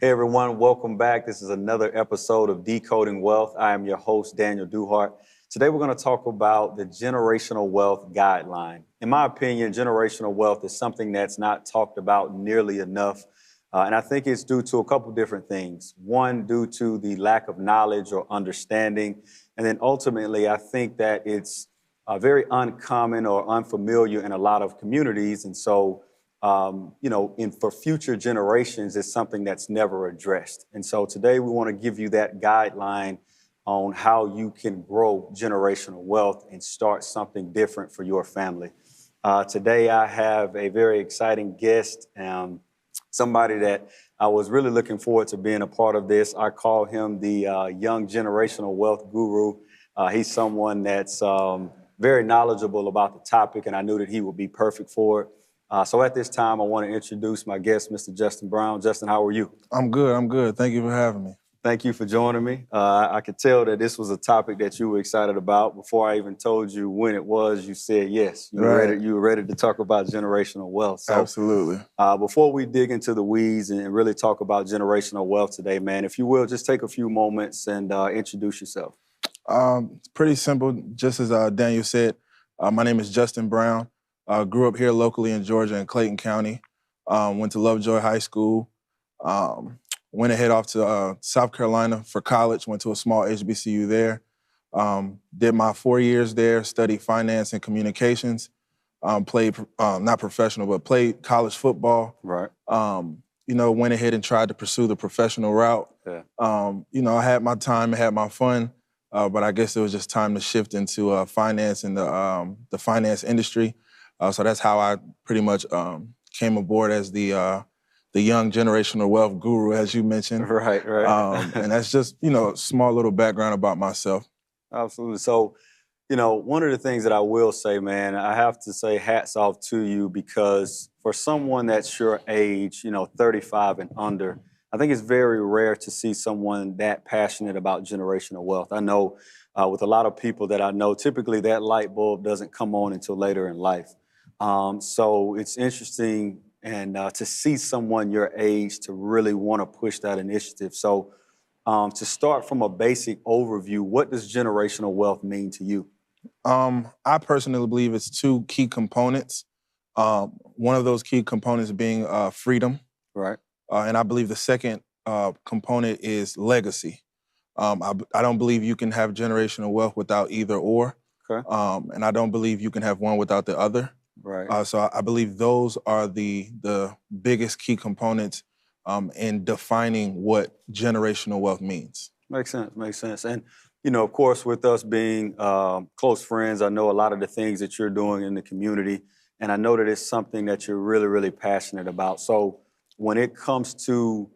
Hey everyone, welcome back. This is another episode of Decoding Wealth. I am your host, Daniel Duhart. Today we're going to talk about the generational wealth guideline. In my opinion, generational wealth is something that's not talked about nearly enough. And I think it's due to a couple different things. One, due to the lack of knowledge or understanding. And then ultimately, I think that it's very uncommon or unfamiliar in a lot of communities. And so for future generations, it's something that's never addressed. And so today we want to give you that guideline on how you can grow generational wealth and start something different for your family. Today I have a very exciting guest, somebody that I was really looking forward to being a part of this. I call him the young generational wealth guru. He's someone that's very knowledgeable about the topic, and I knew that he would be perfect for it. So at this time, I want to introduce my guest, Mr. Justin Brown. Justin, how are you? I'm good. Thank you for having me. Thank you for joining me. I could tell that this was a topic that you were excited about. Before I even told you when it was, you said yes. You were ready to talk about generational wealth. So, absolutely. Before we dig into the weeds and really talk about generational wealth today, man, if you will, just take a few moments and introduce yourself. It's pretty simple. Just as Daniel said, my name is Justin Brown. Grew up here locally in Georgia in Clayton County. Went to Lovejoy High School. Went ahead off to South Carolina for college. Went to a small HBCU there. Did my 4 years there. Studied finance and communications. Played not professional, but played college football. Right. Went ahead and tried to pursue the professional route. Yeah. I had my time, I had my fun, but I guess it was just time to shift into finance and the finance industry. So that's how I pretty much came aboard as the young generational wealth guru, as you mentioned. Right. And that's just, a small little background about myself. Absolutely. So, one of the things that I will say, man, I have to say hats off to you because for someone that's your age, 35 and under, I think it's very rare to see someone that passionate about generational wealth. I know with a lot of people that I know, typically that light bulb doesn't come on until later in life. So it's interesting and to see someone your age to really want to push that initiative. So to start from a basic overview, what does generational wealth mean to you? I personally believe it's two key components. One of those key components being freedom. Right. And I believe the second component is legacy. I don't believe you can have generational wealth without either or. Okay. And I don't believe you can have one without the other. Right. So I believe those are the biggest key components in defining what generational wealth means. Makes sense. And, of course, with us being close friends, I know a lot of the things that you're doing in the community, and I know that it's something that you're really, really passionate about. So when it comes to,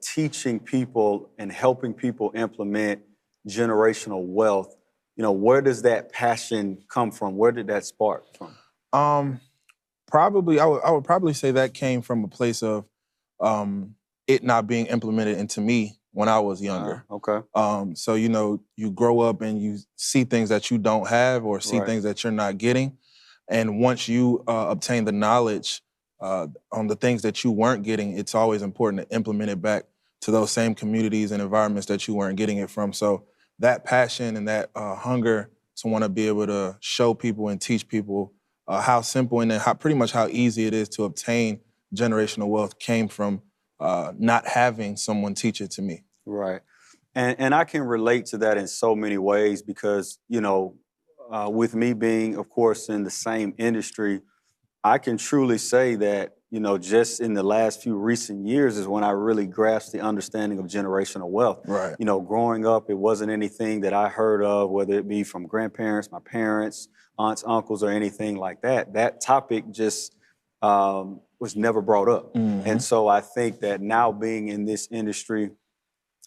teaching people and helping people implement generational wealth, where does that passion come from? Where did that spark from? Probably, I would probably say that came from a place of it not being implemented into me when I was younger. Okay. So, you grow up and you see things that you don't have or see things that you're not getting. And once you obtain the knowledge on the things that you weren't getting, it's always important to implement it back to those same communities and environments that you weren't getting it from. So that passion and that hunger to want to be able to show people and teach people how simple and pretty much how easy it is to obtain generational wealth came from not having someone teach it to me. Right. And I can relate to that in so many ways because, with me being, of course, in the same industry, I can truly say that, just in the last few recent years is when I really grasped the understanding of generational wealth. Right. Growing up, it wasn't anything that I heard of, whether it be from grandparents, my parents, aunts, uncles, or anything like that. That topic just was never brought up. Mm-hmm. And so I think that now being in this industry,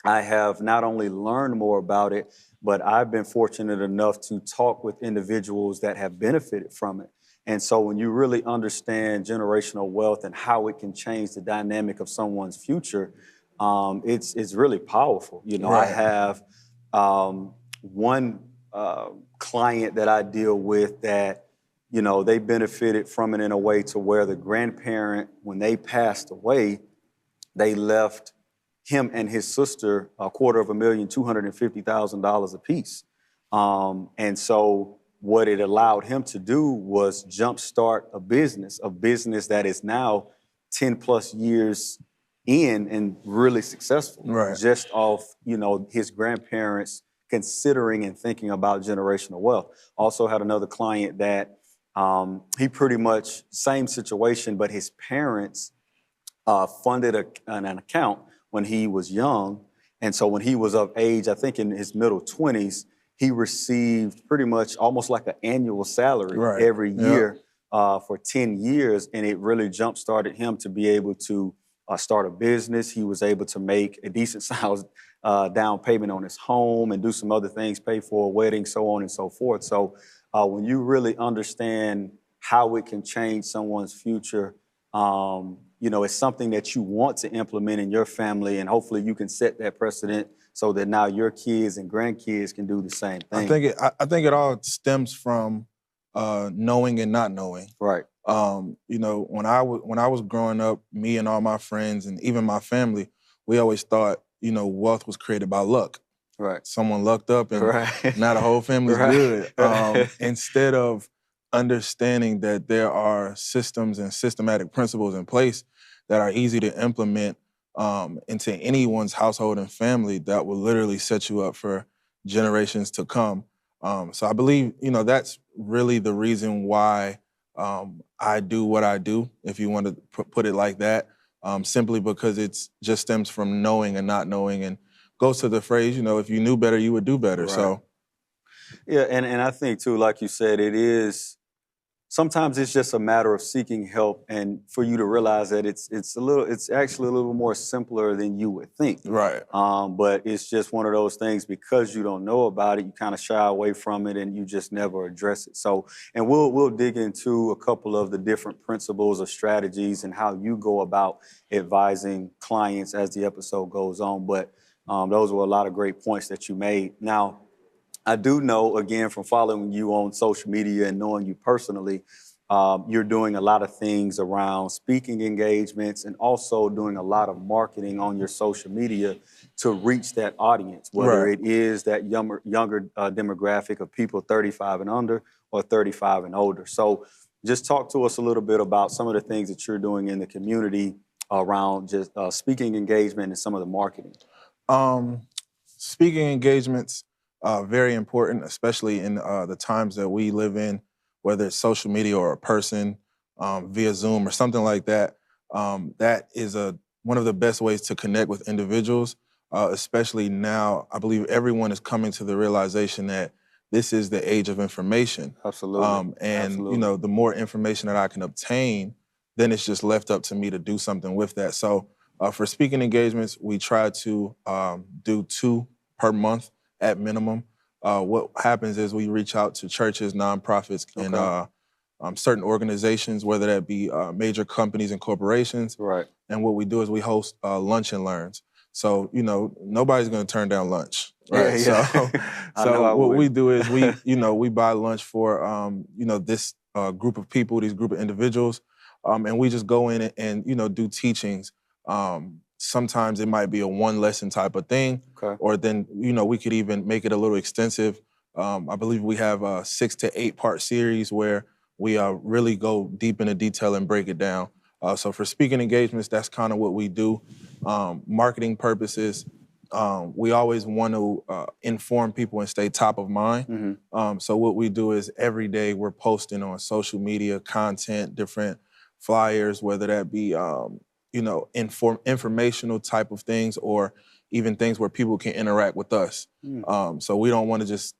I have not only learned more about it, but I've been fortunate enough to talk with individuals that have benefited from it. And so when you really understand generational wealth and how it can change the dynamic of someone's future, it's really powerful. Right. I have one client that I deal with that, they benefited from it in a way to where the grandparent, when they passed away, they left him and his sister $250,000 apiece. And so what it allowed him to do was jumpstart a business that is now 10 plus years in and really successful, Right. just off, his grandparents considering and thinking about generational wealth. Also had another client that he pretty much same situation, but his parents funded an account when he was young. And so when he was of age, I think in his middle 20s, he received pretty much almost like an annual salary Right. every Yep. year for 10 years. And it really jump-started him to be able to start a business. He was able to make a decent size down payment on his home and do some other things, pay for a wedding, so on and so forth. So when you really understand how it can change someone's future, it's something that you want to implement in your family, and hopefully you can set that precedent so that now your kids and grandkids can do the same thing. I think it all stems from knowing and not knowing. Right. When I was growing up, me and all my friends and even my family, we always thought, wealth was created by luck. Right. Someone lucked up and Right. now the whole family's Right. good. Instead of understanding that there are systems and systematic principles in place that are easy to implement into anyone's household and family that will literally set you up for generations to come. So I believe, that's really the reason why I do what I do, if you want to put it like that, simply because it's just stems from knowing and not knowing, and goes to the phrase, if you knew better, you would do better. Right. So, yeah, and I think too, like you said, sometimes it's just a matter of seeking help, and for you to realize that it's actually a little more simpler than you would think. right. But it's just one of those things, because you don't know about it, you kind of shy away from it and you just never address it. So, and we'll dig into a couple of the different principles or strategies and how you go about advising clients as the episode goes on. But those were a lot of great points that you made. Now, I do know, again, from following you on social media and knowing you personally, you're doing a lot of things around speaking engagements and also doing a lot of marketing on your social media to reach that audience, whether Right. it is that younger demographic of people 35 and under or 35 and older. So just talk to us a little bit about some of the things that you're doing in the community around just speaking engagement and some of the marketing. Speaking engagements, very important, especially in the times that we live in, whether it's social media or a person via Zoom or something like that. That is one of the best ways to connect with individuals, especially now. I believe everyone is coming to the realization that this is the age of information. Absolutely. And Absolutely. the more information that I can obtain, then it's just left up to me to do something with that. So for speaking engagements, we try to do 2 per month at minimum. What happens is we reach out to churches, nonprofits, and certain organizations, whether that be major companies and corporations. Right. And what we do is we host lunch and learns. So, nobody's going to turn down lunch, right? Yeah. So what we do is we buy lunch for, this group of people, these group of individuals, and we just go in and do teachings. Sometimes it might be a 1 lesson type of thing, Okay. or then, we could even make it a little extensive. I believe we have a 6 to 8 part series where we really go deep into detail and break it down. So for speaking engagements, that's kind of what we do. Marketing purposes, we always want to inform people and stay top of mind. Mm-hmm. So what we do is every day we're posting on social media content, different flyers, whether that be informational type of things or even things where people can interact with us. So we don't want to just,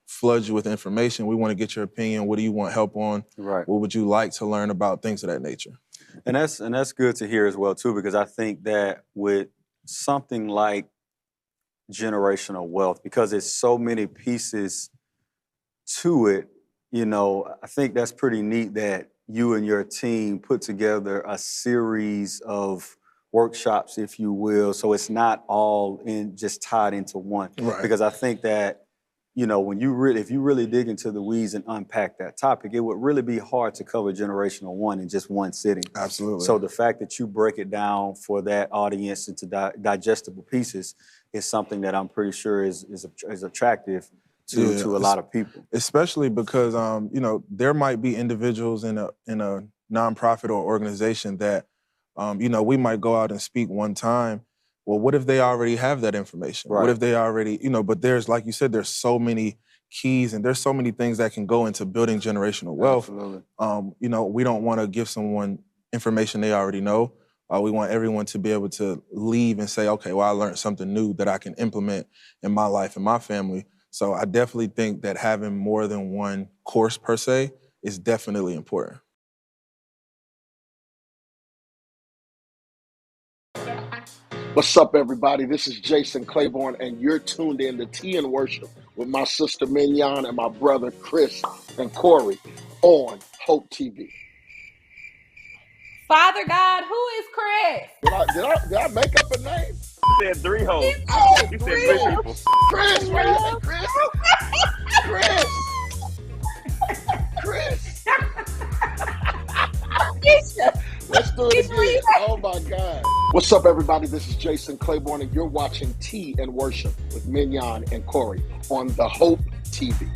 flood you with information. We want to get your opinion. What do you want help on? Right. What would you like to learn about? Things of that nature. And that's good to hear as well too, because I think that with something like generational wealth, because it's so many pieces to it, I think that's pretty neat that you and your team put together a series of workshops, if you will, so it's not all just tied into one. Right. Because I think that, you know, if you really dig into the weeds and unpack that topic, it would really be hard to cover generational one in just one sitting. Absolutely. So the fact that you break it down for that audience into digestible pieces is something that I'm pretty sure is attractive to a lot of people. Especially because you know, there might be individuals in a nonprofit or organization that you know, we might go out and speak one time. Well, what if they already have that information? Right. What if they already, you know, but there's, like you said, there's so many keys and there's so many things that can go into building generational wealth. Absolutely. You know, we don't want to give someone information they already know. We want everyone to be able to leave and say, okay, well, I learned something new that I can implement in my life and my family. So I definitely think that having more than one course per se is definitely important. What's up, everybody? This is Jason Claiborne, and you're tuned in to Tea and Worship with my sister Mignon and my brother Chris and Corey on Hope TV. Father God, who is Chris? Did I make up a name? You said three hoes. Oh, You said three people. Chris, where you at, Chris? Chris. Let's do it again. Oh my God. What's up, everybody? This is Jason Claiborne, and you're watching Tea and Worship with Mignon and Corey on the Hope TV.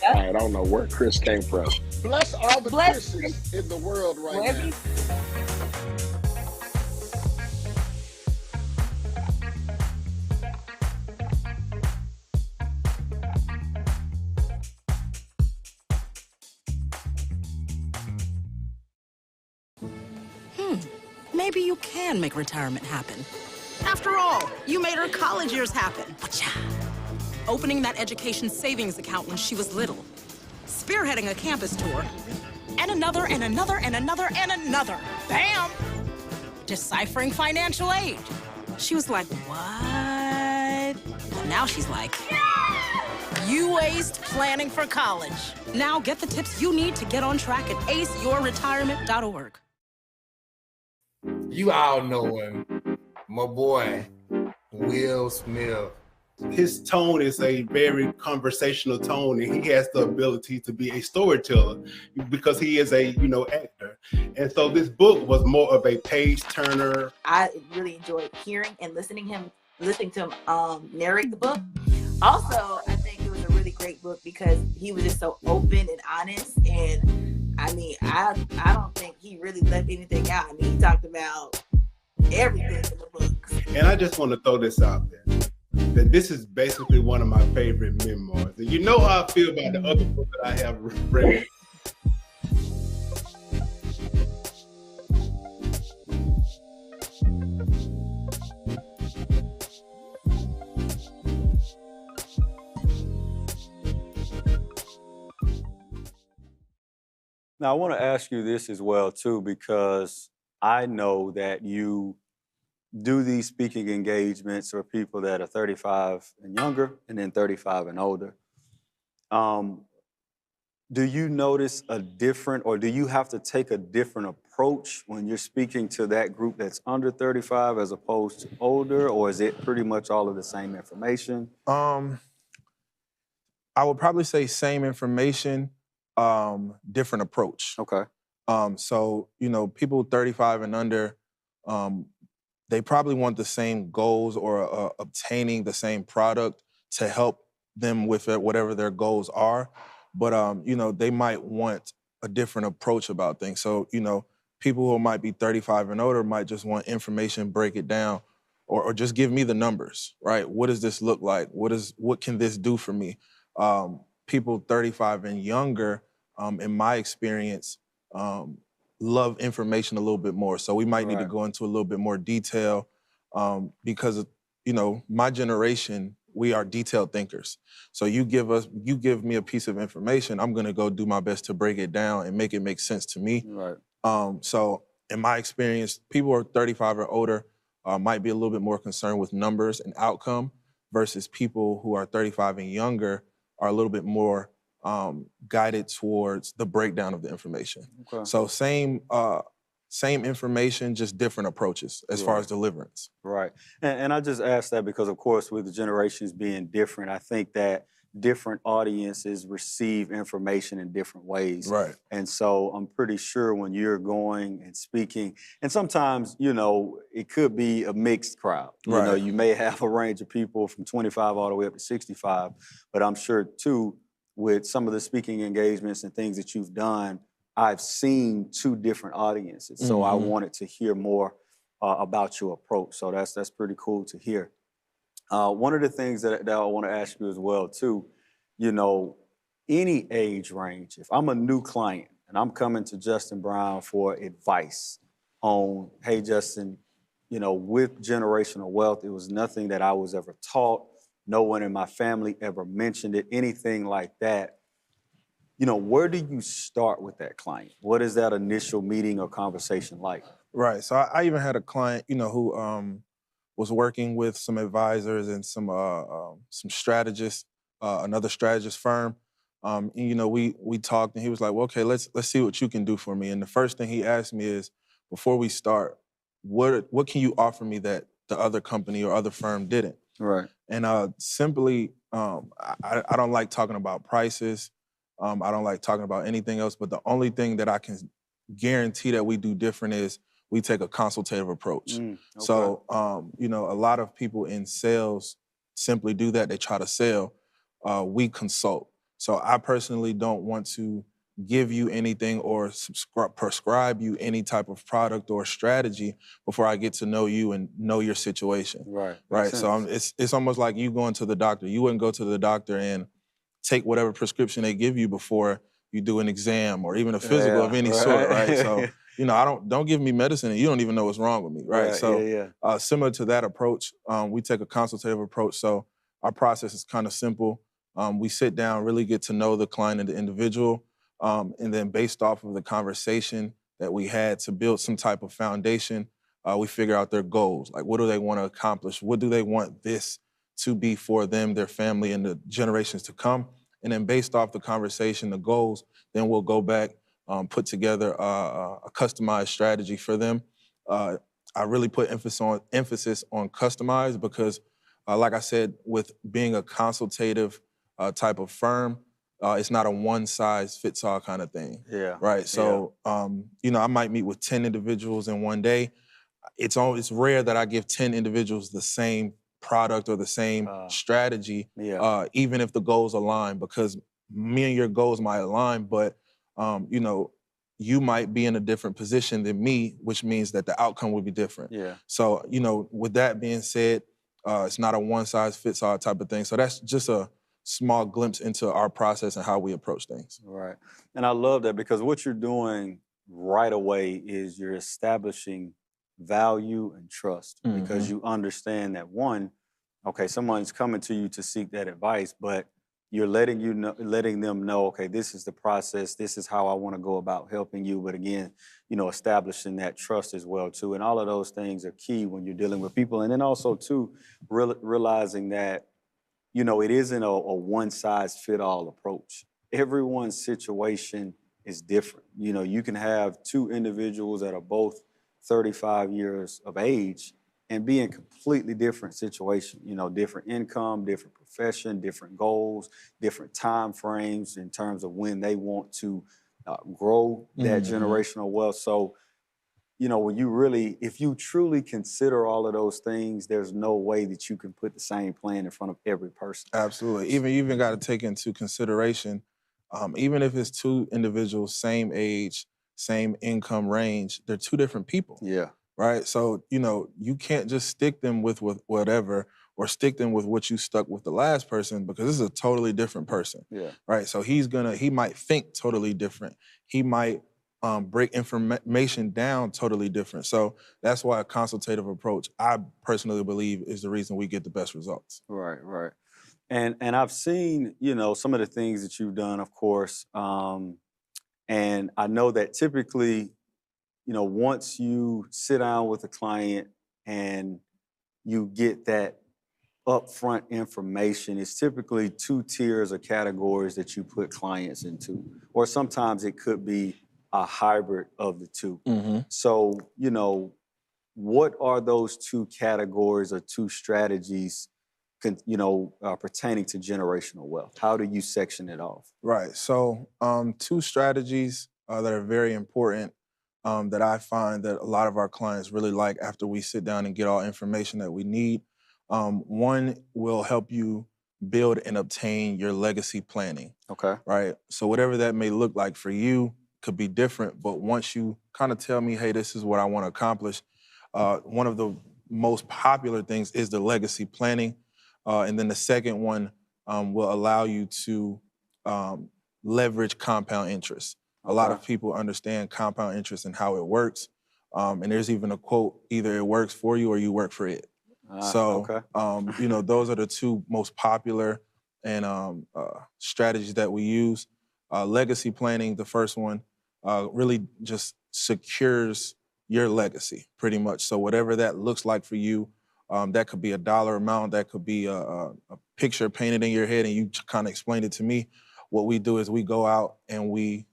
All right, I don't know where Chris came from. Bless all the Christians in the world right now. Maybe you can make retirement happen. After all, you made her college years happen. Opening that education savings account when she was little. Spearheading a campus tour. And another, and another, and another, and another. Bam! Deciphering financial aid. She was like, what? But now she's like, you aced planning for college. Now get the tips you need to get on track at aceyourretirement.org. You all know him, my boy, Will Smith. His tone is a very conversational tone, and he has the ability to be a storyteller because he is a, actor. And so this book was more of a page turner. I really enjoyed hearing and listening to him narrate the book. Also, I think it was a really great book because he was just so open and honest. And I mean, I don't think he really left anything out. I mean, he talked about everything in the book. And I just want to throw this out there, that this is basically one of my favorite memoirs. And you know how I feel about the other book that I have read. Now, I want to ask you this as well, too, because I know that you do these speaking engagements for people that are 35 and younger and then 35 and older. Do you notice a different, or do you have to take a different approach when you're speaking to that group that's under 35 as opposed to older, or is it pretty much all of the same information? I would probably say same information, different approach. Okay. So, people 35 and under, they probably want the same goals or obtaining the same product to help them with whatever their goals are. But, they might want a different approach about things. So, people who might be 35 and older might just want information, break it down, or just give me the numbers, right? What does this look like? What can this do for me? People 35 and younger, in my experience, love information a little bit more. So we might need to go into a little bit more detail because, my generation, we are detailed thinkers. So you give me a piece of information, I'm gonna go do my best to break it down and make it make sense to me. Right. So in my experience, people who are 35 or older might be a little bit more concerned with numbers and outcome versus people who are 35 and younger are a little bit more guided towards the breakdown of the information. Okay. So same same information, just different approaches as far as deliverance. Right. And I just asked that because, of course, with the generations being different, I think that different audiences receive information in different ways. Right. And so I'm pretty sure when you're going and speaking, and sometimes, it could be a mixed crowd. Right. You may have a range of people from 25 all the way up to 65, but I'm sure, too, with some of the speaking engagements and things that you've done, I've seen two different audiences. So I wanted to hear more about your approach. So that's pretty cool to hear. One of the things that I want to ask you as well, too, any age range, if I'm a new client and I'm coming to Justin Brown for advice on, hey, Justin, with generational wealth, it was nothing that I was ever taught. No one in my family ever mentioned it, anything like that. Where do you start with that client? What is that initial meeting or conversation like? Right. So I even had a client, who was working with some advisors and some strategists, another strategist firm. And we talked, and he was like, "Well, okay, let's see what you can do for me." And the first thing he asked me is, before we start, what can you offer me that the other company or other firm didn't? Right. And simply, I don't like talking about prices. I don't like talking about anything else, but the only thing that I can guarantee that we do different is we take a consultative approach. Okay. So, a lot of people in sales simply do that. They try to sell. We consult. So I personally don't want to give you anything or prescribe you any type of product or strategy before I get to know you and know your situation. Right. Right. Makes So sense. it's almost like you going to the doctor. You wouldn't go to the doctor and take whatever prescription they give you before you do an exam or even a physical of any sort, right? So, don't give me medicine and you don't even know what's wrong with me, right? So, similar to that approach, we take a consultative approach. So our process is kind of simple. We sit down, really get to know the client and the individual, and then based off of the conversation that we had to build some type of foundation, we figure out their goals. Like, what do they want to accomplish? What do they want this to be for them, their family, and the generations to come? And then based off the conversation, the goals, then we'll go back, put together a customized strategy for them. I really put emphasis on customized because, like I said, with being a consultative type of firm, it's not a one-size-fits-all kind of thing. Yeah. Right? So, I might meet with 10 individuals in one day. It's rare that I give 10 individuals the same product or the same strategy, even if the goals align, because me and your goals might align, but you might be in a different position than me, which means that the outcome would be different. Yeah. So, with that being said, it's not a one-size-fits-all type of thing. So that's just a small glimpse into our process and how we approach things. Right. And I love that because what you're doing right away is you're establishing value and trust because you understand that someone's coming to you to seek that advice, but you're letting them know, okay, this is the process, this is how I want to go about helping you. But again, establishing that trust as well too. And all of those things are key when you're dealing with people. And then also too, realizing that, it isn't a one-size-fit-all approach. Everyone's situation is different. You can have two individuals that are both 35 years of age and be in completely different situations, different income, different profession, different goals, different time frames in terms of when they want to grow that generational wealth. So, if you truly consider all of those things, there's no way that you can put the same plan in front of every person. Absolutely. You even got to take into consideration, even if it's two individuals, same age, same income range, they're two different people. Yeah. Right? So, you can't just stick them with whatever or stick them with what you stuck with the last person because this is a totally different person. Yeah. Right? So he might think totally different. He might break information down totally different. So that's why a consultative approach, I personally believe, is the reason we get the best results. Right, right. And I've seen, some of the things that you've done, of course, and I know that typically, once you sit down with a client and you get that upfront information, it's typically two tiers or categories that you put clients into. Or sometimes it could be a hybrid of the two. Mm-hmm. So, you know, what are those two categories or two strategies, pertaining to generational wealth? How do you section it off? Right. So, two strategies that are very important that I find that a lot of our clients really like after we sit down and get all information that we need. One will help you build and obtain your legacy planning. Okay. Right. So whatever that may look like for you could be different, but once you kind of tell me, hey, this is what I want to accomplish, one of the most popular things is the legacy planning. And then the second one will allow you to leverage compound interest. A lot of people understand compound interest and how it works. And there's even a quote, either it works for you or you work for it. Those are the two most popular and strategies that we use. Legacy planning, the first one, really just secures your legacy pretty much. So whatever that looks like for you, that could be a dollar amount, that could be a picture painted in your head and you kind of explained it to me. What we do is we go out and we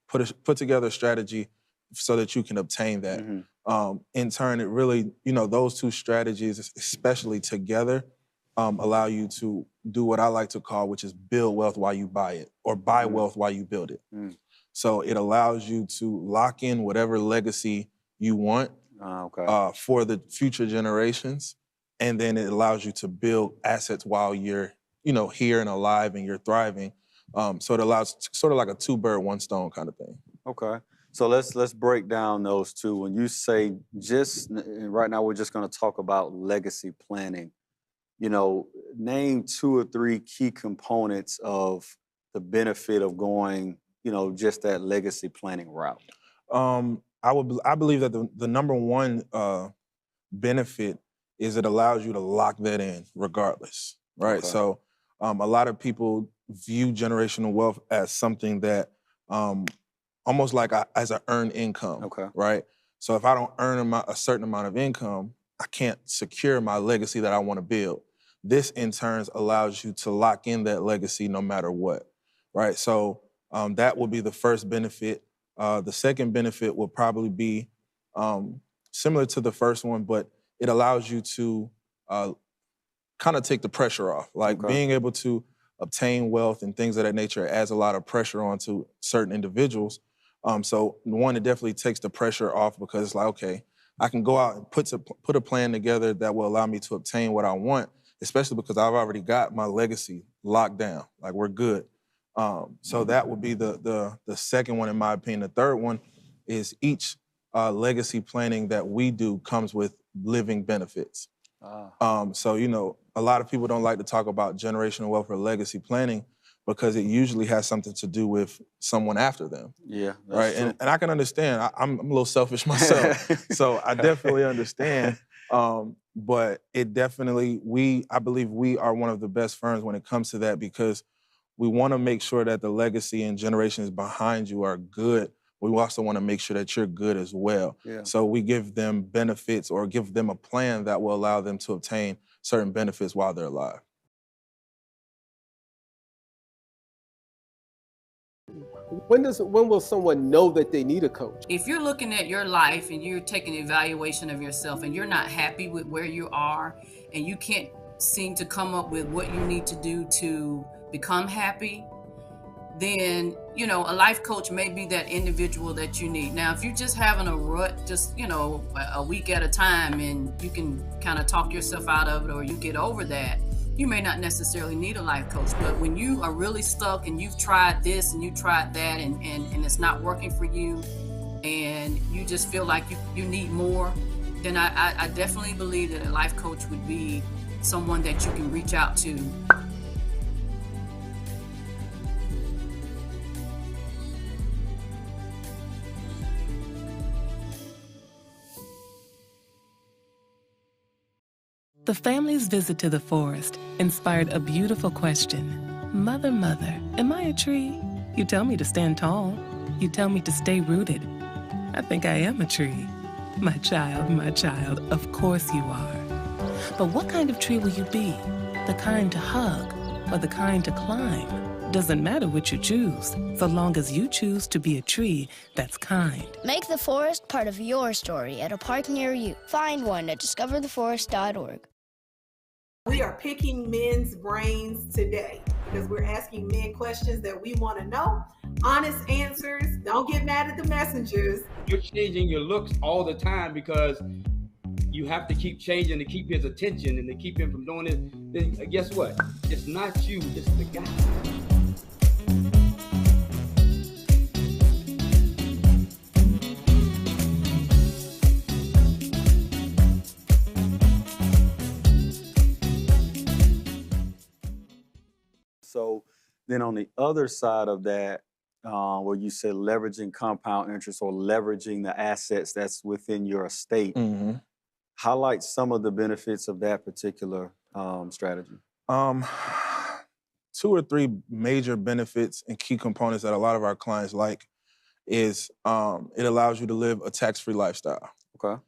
put together a strategy so that you can obtain that. Mm-hmm. In turn, it really, those two strategies, especially together, allow you to do what I like to call, which is build wealth while you buy it, or buy wealth while you build it. So it allows you to lock in whatever legacy you want for the future generations. And then it allows you to build assets while you're, here and alive and you're thriving. So it allows sort of like a two bird, one stone kind of thing. Okay. So let's break down those two. When you say right now we're just going to talk about legacy planning, name two or three key components of the benefit of going, just that legacy planning route. I believe that the number one benefit is it allows you to lock that in regardless, right? Okay. So a lot of people view generational wealth as something that almost like as an earned income, right? So if I don't earn a certain amount of income, I can't secure my legacy that I want to build. This in turn allows you to lock in that legacy no matter what, right? So that will be the first benefit. The second benefit will probably be similar to the first one, but it allows you to kind of take the pressure off. Like being able to obtain wealth and things of that nature adds a lot of pressure onto certain individuals. So one, it definitely takes the pressure off because it's like, okay, I can go out and put a plan together that will allow me to obtain what I want, especially because I've already got my legacy locked down. Like we're good. So that would be the second one, in my opinion. The third one is each legacy planning that we do comes with living benefits. So, a lot of people don't like to talk about generational wealth or legacy planning because it usually has something to do with someone after them. Yeah. Right. And I can understand. I'm a little selfish myself. So I definitely understand. But it definitely, I believe we are one of the best firms when it comes to that because we want to make sure that the legacy and generations behind you are good. We also want to make sure that you're good as well. Yeah. So we give them benefits or give them a plan that will allow them to obtain certain benefits while they're alive. When will someone know that they need a coach? If you're looking at your life and you're taking an evaluation of yourself and you're not happy with where you are and you can't seem to come up with what you need to do to become happy, then, a life coach may be that individual that you need. Now, if you're just having a rut, just, a week at a time and you can kind of talk yourself out of it or you get over that, you may not necessarily need a life coach. But when you are really stuck and you've tried this and you tried that and it's not working for you and you just feel like you need more, then I definitely believe that a life coach would be someone that you can reach out to. The family's visit to the forest inspired a beautiful question. Mother, mother, am I a tree? You tell me to stand tall. You tell me to stay rooted. I think I am a tree. My child, of course you are. But what kind of tree will you be? The kind to hug or the kind to climb? Doesn't matter what you choose, so long as you choose to be a tree that's kind. Make the forest part of your story at a park near you. Find one at discovertheforest.org. We are picking men's brains today because we're asking men questions that we want to know. Honest answers. Don't get mad at the messengers. You're changing your looks all the time because you have to keep changing to keep his attention and to keep him from doing it. Then guess what? It's not you, it's the guy. So then on the other side of that, where you said leveraging compound interest or leveraging the assets that's within your estate, highlight some of the benefits of that particular strategy. 2 or 3 major benefits and key components that a lot of our clients like is it allows you to live a tax-free lifestyle. Okay.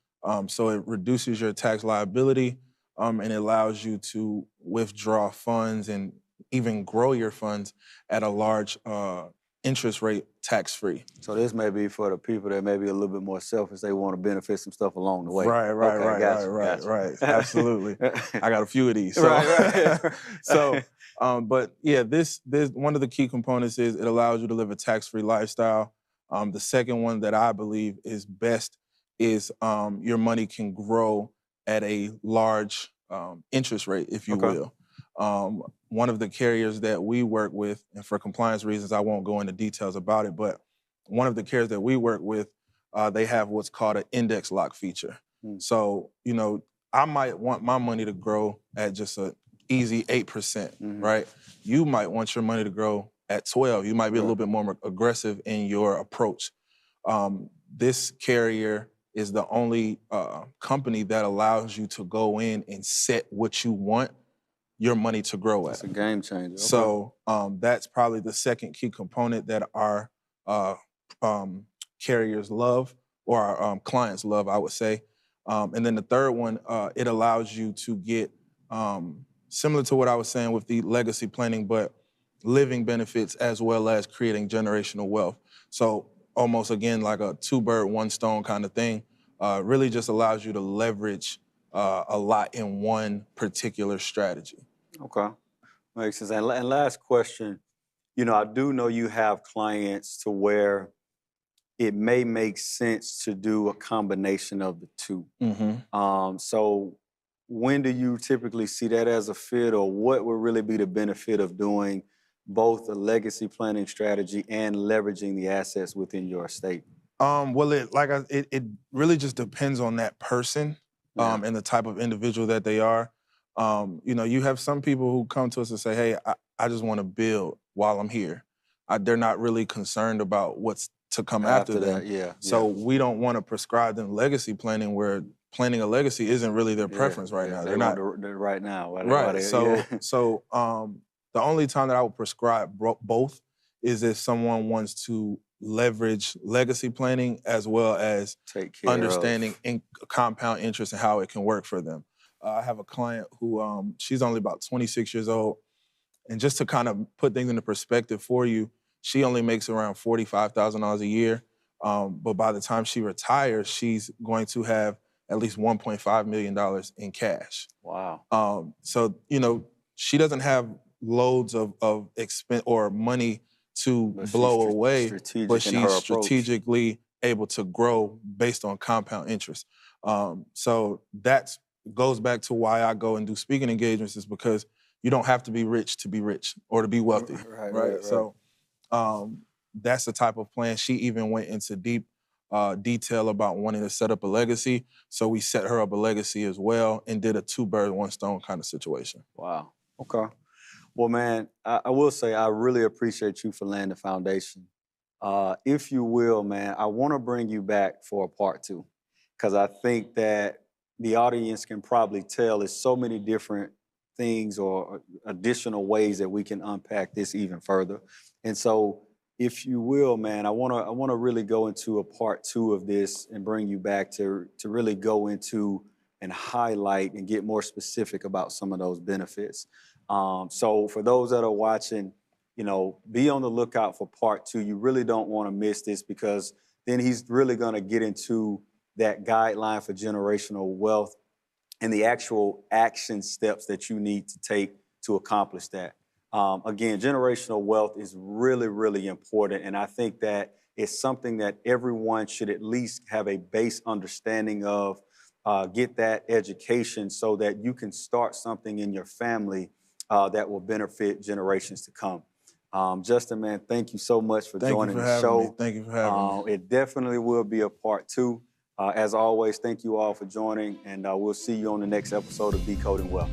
So it reduces your tax liability and it allows you to withdraw funds and even grow your funds at a large interest rate tax-free. So this may be for the people that may be a little bit more selfish. They want to benefit some stuff along the way. Right. Absolutely. I got a few of these. So. Right. So, but yeah, this one of the key components is it allows you to live a tax-free lifestyle. The second one that I believe is best is your money can grow at a large interest rate, if you will. One of the carriers that we work with, and for compliance reasons, I won't go into details about it, but one of the carriers that we work with, they have what's called an index lock feature. So, you know, I might want my money to grow at just an easy 8%, right? You might want your money to grow at 12. You might be a little bit more aggressive in your approach. This carrier is the only company that allows you to go in and set what you want your money to grow at. It's a game changer. Okay. So that's probably the second key component that our carriers love, or our clients love, I would say. And then the third one, it allows you to get, similar to what I was saying with the legacy planning, but living benefits as well as creating generational wealth. So almost, again, like a 2-bird, 1 stone kind of thing, really just allows you to leverage a lot in one particular strategy. Okay, makes sense. And last question, you know, I do know you have clients to where it may make sense to do a combination of the two. So when do you typically see that as a fit, or what would really be the benefit of doing both a legacy planning strategy and leveraging the assets within your estate? Well, it really just depends on that person and the type of individual that they are. You know, you have some people who come to us and say, hey, I just want to build while I'm here. They're not really concerned about what's to come after them. So we don't want to prescribe them legacy planning, where planning a legacy isn't really their preference right now. They're not right now. Right. So the only time that I would prescribe both is if someone wants to leverage legacy planning as well as understanding compound interest and how it can work for them. I have a client who, she's only about 26 years old. And just to kind of put things into perspective for you, she only makes around $45,000 a year. But by the time she retires, she's going to have at least $1.5 million in cash. Wow. So, you know, she doesn't have loads of expense or money to blow away, but she's strategically able to grow based on compound interest. So that goes back to why I go and do speaking engagements, is because you don't have to be rich or to be wealthy, right? So that's the type of plan. She even went into deep detail about wanting to set up a legacy. So we set her up a legacy as well and did a 2-bird, 1 stone kind of situation. Wow. Okay. Well, man, I will say I really appreciate you for laying the foundation. If you will, man, I want to bring you back for a part 2, because I think that the audience can probably tell there's so many different things or additional ways that we can unpack this even further. And so, if you will, man, I want to really go into a part 2 of this and bring you back to really go into and highlight and get more specific about some of those benefits. So for those that are watching, be on the lookout for part 2. You really don't want to miss this, because then he's really going to get into that guideline for generational wealth and the actual action steps that you need to take to accomplish that. Again, generational wealth is really, really important. And I think that it's something that everyone should at least have a base understanding of, get that education so that you can start something in your family that will benefit generations to come. Justin, man, thank you so much for joining the show. Thank you for having me. It definitely will be a part 2. As always, thank you all for joining, and we'll see you on the next episode of Decoding Wealth.